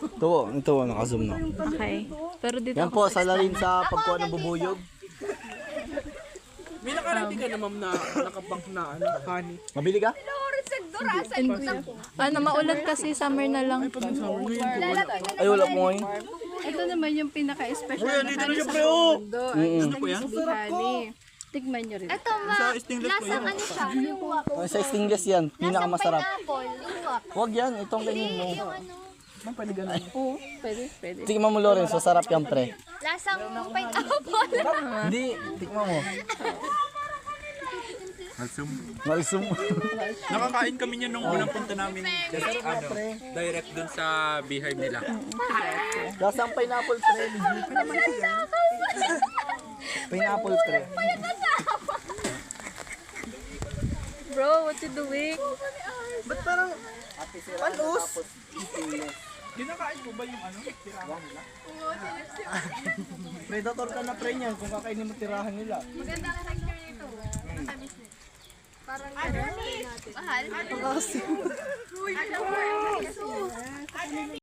Ito, naka-zoom na. Okay. Pero dito Yan po, salarin sa pagkuha ng bubuyog. May nakarami ka na ma'am na nakabank na honey. Mabili ka? maulan kasi summer na lang. Ay, wala po ngayon. Ito naman yung pinaka-special na honey sa oh. mundo. Ang Mississippi honey. Tikman nyo rin. Ito lasang ano siya, yung Ay, sa stainless yan, pinakamasarap. pineapple, yung wak. Huwag yan, itong kainin mo. Yung ano, Oo, pwede. Tikman mo, Lorenzo, sarap yan, pre. lasang pineapple. Hindi, tikman mo. Malsum. Nakakain kami niya nung unang punta namin. Direct dun sa beehive nila. Lasang pineapple, pre. Pineapple, pre. Bro, what you doing? Ba't parang panos? Kinakain mo ba yung ano? Tirahan nila? Predator ka na, pre, niyan kung kakainin mo tirahan nila. Maganda ka texture nito. Matamis na. Parang mahal.